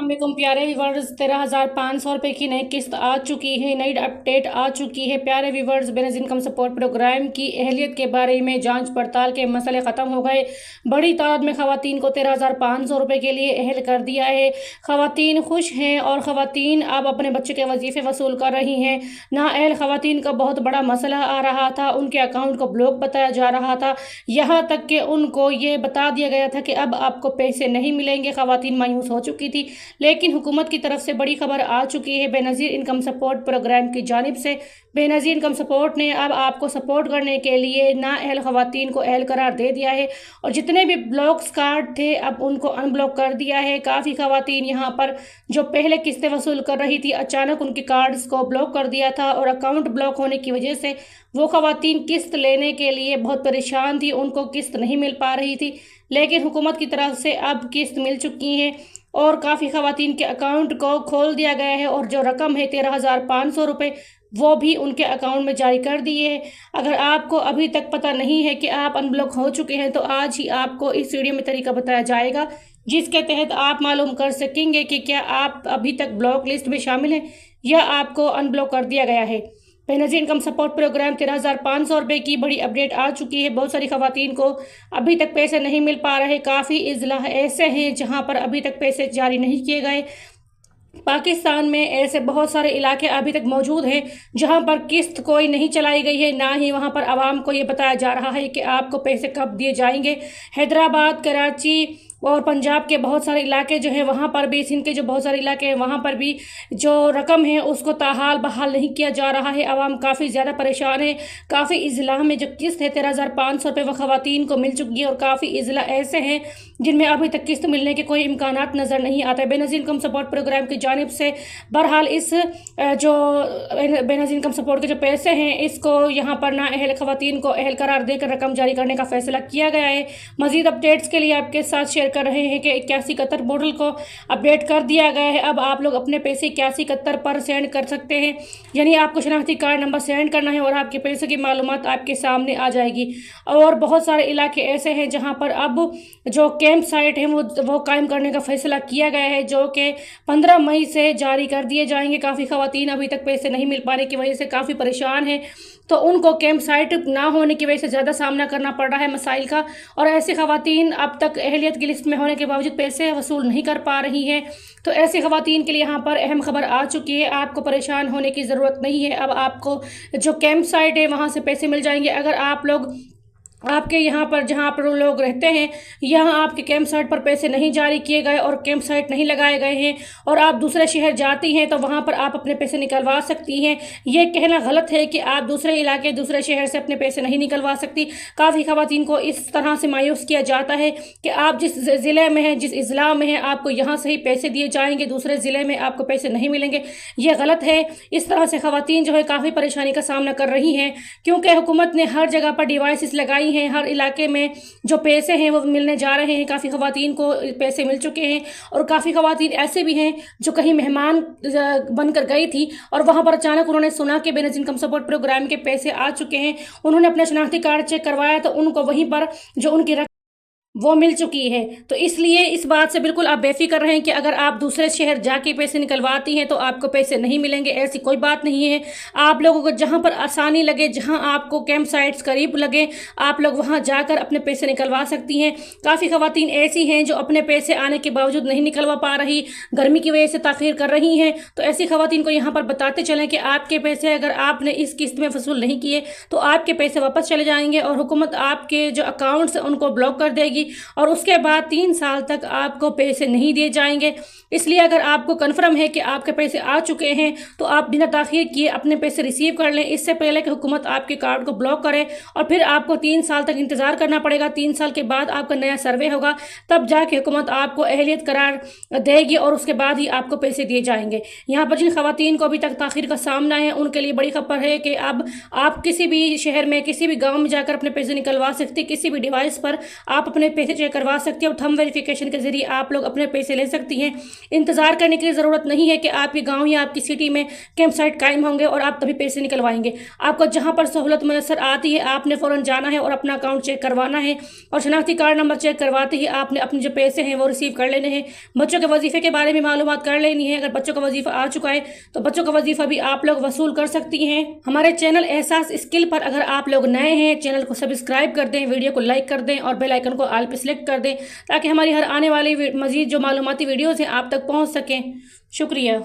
वालेकुम प्यारे व्यूवर्स, 13,500 रुपये की नई किस्त आ चुकी है। नई अपडेट आ चुकी है प्यारे viewers. Benazir income support programme की अहलियत के बारे में जांच पड़ताल के मसले ख़त्म हो गए। बड़ी तादाद में ख़वातीन को 13,500 रुपये के लिए अहल कर दिया है। ख़वातीन खुश हैं और ख़वातीन अब अपने बच्चे के वजीफ़े वसूल कर रही हैं। नाअहल ख़वातीन का बहुत बड़ा मसला आ रहा था, उनके अकाउंट को ब्लॉक बताया जा रहा था। यहाँ तक कि उनको ये बता दिया गया था कि अब आपको पैसे नहीं मिलेंगे। ख़वातीन मायूस हो चुकी थी, लेकिन हुकूमत की तरफ से बड़ी खबर आ चुकी है बेनज़ीर इनकम सपोर्ट प्रोग्राम की जानिब से। बेनज़ीर इनकम सपोर्ट ने अब आपको सपोर्ट करने के लिए नाअहल ख़वातीन को अहल करार दे दिया है और जितने भी ब्लॉक्स कार्ड थे अब उनको अनब्लॉक कर दिया है। काफ़ी ख़वातीन यहाँ पर जो पहले किस्तें वसूल कर रही थी, अचानक उनके कार्ड्स को ब्लॉक कर दिया था और अकाउंट ब्लॉक होने की वजह से वो ख़वातीन किस्त लेने के लिए बहुत परेशान थी, उनको किस्त नहीं मिल पा रही थी। लेकिन हुकूमत की तरफ से अब किस्त मिल चुकी है और काफ़ी ख़वातीन के अकाउंट को खोल दिया गया है और जो रकम है 13,500 रुपये वो भी उनके अकाउंट में जारी कर दी है। अगर आपको अभी तक पता नहीं है कि आप अनब्लॉक हो चुके हैं तो आज ही आपको इस वीडियो में तरीका बताया जाएगा जिसके तहत आप मालूम कर सकेंगे कि क्या आप अभी तक ब्लॉक लिस्ट में शामिल हैं या आपको अनब्लॉक कर दिया गया है। बेनज़ीर इनकम सपोर्ट प्रोग्राम 13,500 रुपये की बड़ी अपडेट आ चुकी है। बहुत सारी ख़वातीन को अभी तक पैसे नहीं मिल पा रहे। काफ़ी अज़ला ऐसे हैं जहां पर अभी तक पैसे जारी नहीं किए गए। पाकिस्तान में ऐसे बहुत सारे इलाके अभी तक मौजूद हैं जहां पर किस्त कोई नहीं चलाई गई है, ना ही वहां पर आवाम को ये बताया जा रहा है कि आपको पैसे कब दिए जाएंगे। हैदराबाद, कराची और पंजाब के बहुत सारे इलाके जो हैं वहाँ पर भी, सिंध के जो बहुत सारे इलाके हैं वहाँ पर भी जो रकम है उसको ताहाल बहाल नहीं किया जा रहा है। आवाम काफ़ी ज़्यादा परेशान है। काफ़ी अज़ला में जो किस्त है 13,500 रुपये वह ख़वातीन को मिल चुकी है और काफ़ी अज़ला ऐसे हैं जिनमें अभी तक किस्त मिलने के कोई इम्कानात नज़र नहीं आते। बेनज़ीर इनकम सपोर्ट प्रोग्राम की जानिब से बहरहाल इस जो बेनज़ीर इनकम सपोर्ट के जो पैसे हैं इसको यहाँ पर नाअहल ख़वातीन को अहल करार देकर रकम जारी करने का फैसला किया गया है। मज़ीद अपडेट्स के लिए आपके साथ शेयर कर रहे हैं कि 8171 मॉडल को अपडेट कर दिया गया है। अब आप लोग अपने पैसे 8171 पर सेंड कर सकते हैं, यानी आपको शनाख्ती कार्ड नंबर सेंड करना है और आपके पैसे की मालूमात आपके सामने आ जाएगी। और बहुत सारे इलाके ऐसे हैं जहां पर अब जो कैंप साइट है वो कायम करने का फैसला किया गया है जो कि 15 मई से जारी कर दिए जाएंगे। काफ़ी ख़वातीन अभी तक पैसे नहीं मिल पाने की वजह से काफ़ी परेशान है, तो उनको कैंप साइट ना होने की वजह से ज़्यादा सामना करना पड़ रहा है मसाइल का। और ऐसी ख़वातीन अब तक अहलियत की लिस्ट में होने के बावजूद पैसे वसूल नहीं कर पा रही हैं, तो ऐसी ख़वातीन के लिए यहाँ पर अहम खबर आ चुकी है। आपको परेशान होने की ज़रूरत नहीं है। अब आपको जो कैंप साइट है वहाँ से पैसे मिल जाएंगे। अगर आप लोग आपके यहाँ पर जहाँ पर लोग रहते हैं यहाँ आपके कैंप साइट पर पैसे नहीं जारी किए गए और कैंप साइट नहीं लगाए गए हैं और आप दूसरे शहर जाती हैं तो वहाँ पर आप अपने पैसे निकलवा सकती हैं। ये कहना गलत है कि आप दूसरे इलाके दूसरे शहर से अपने पैसे नहीं निकलवा सकती। काफ़ी ख़वातीन को इस तरह से मायूस किया जाता है कि आप जिस ज़िले में हैं, जिस अज़ला में हैं, आपको यहाँ से ही पैसे दिए जाएंगे, दूसरे ज़िले में आपको पैसे नहीं मिलेंगे। ये गलत है। इस तरह से ख़वातीन जो है काफ़ी परेशानी का सामना कर रही हैं क्योंकि हुकूमत ने हर जगह पर डिवाइसेस लगाई हैं। हर इलाके में जो पैसे हैं वो मिलने जा रहे हैं। काफ़ी ख़वातीन को पैसे मिल चुके हैं और काफ़ी ख़वातीन ऐसे भी हैं जो कहीं मेहमान बनकर गई थी और वहाँ पर अचानक उन्होंने सुना कि बेनज़ीर इनकम सपोर्ट प्रोग्राम के पैसे आ चुके हैं। उन्होंने अपना शनाख्ती कार्ड चेक करवाया तो उनको वहीं पर जो उनकी वो मिल चुकी है। तो इसलिए इस बात से बिल्कुल आप बेफिक्र रहें कि अगर आप दूसरे शहर जाके पैसे निकलवाती हैं तो आपको पैसे नहीं मिलेंगे, ऐसी कोई बात नहीं है। आप लोगों को जहां पर आसानी लगे, जहां आपको कैंप साइट्स करीब लगे, आप लोग वहां जाकर अपने पैसे निकलवा सकती हैं। काफ़ी ख़वातीन ऐसी हैं जो अपने पैसे आने के बावजूद नहीं निकलवा पा रही, गर्मी की वजह से ताख़ीर कर रही हैं। तो ऐसी ख़वातीन को यहाँ पर बताते चलें कि आपके पैसे अगर आपने इस किस्त में वसूल नहीं किए तो आपके पैसे वापस चले जाएंगे और हुकूमत आपके जो अकाउंट्स उनको ब्लॉक कर देगी और उसके बाद 3 साल तक आपको पैसे नहीं दिए जाएंगे। इसलिए अगर आपको कन्फर्म है कि आपके पैसे आ चुके हैं तो आप बिना ताख़ीर किए अपने पैसे रिसीव कर लें, इससे पहले कि हुकूमत आपके कार्ड को ब्लॉक करे और फिर आपको 3 साल तक इंतज़ार करना पड़ेगा। 3 साल के बाद आपका नया सर्वे होगा, तब जाके हुकूमत आपको अहलियत करार देगी और उसके बाद ही आपको पैसे दिए जाएंगे। यहाँ पर जिन ख़वातीन को अभी तक ताख़ीर का सामना है उनके लिए बड़ी खबर है कि अब आप किसी भी शहर में, किसी भी गाँव में जाकर अपने पैसे निकलवा सकते। किसी भी डिवाइस पर आप अपने पैसे चेक करवा सकती हैं और थंब वेरिफिकेशन के जरिए आप लोग अपने पैसे ले सकती हैं। इंतजार करने की ज़रूरत नहीं है कि आपके गाँव या आपकी सिटी में कैंप साइट कायम होंगे और आप तभी पैसे निकलवाएंगे। आपको जहाँ पर सहूलत मैसर आती है आपने फ़ौरन जाना है और अपना अकाउंट चेक करवाना है और शनाख्ती कार्ड नंबर चेक करवाते ही आपने अपने जो पैसे हैं वो रिसीव कर लेने हैं। बच्चों के वजीफे के बारे में मालूमात कर लेनी है। अगर बच्चों का वजीफा आ चुका है तो बच्चों का वजीफा भी आप लोग वसूल कर सकती हैं। हमारे चैनल एहसास स्किल पर अगर आप लोग नए हैं, चैनल को सब्सक्राइब कर दें, वीडियो को लाइक कर दें और बेल आइकन को ऑल पे सिलेक्ट कर दें ताकि हमारी हर आने वाली मजीद जो मालूमाती वीडियोज़ हैं आप तक पहुँच सकें। शुक्रिया।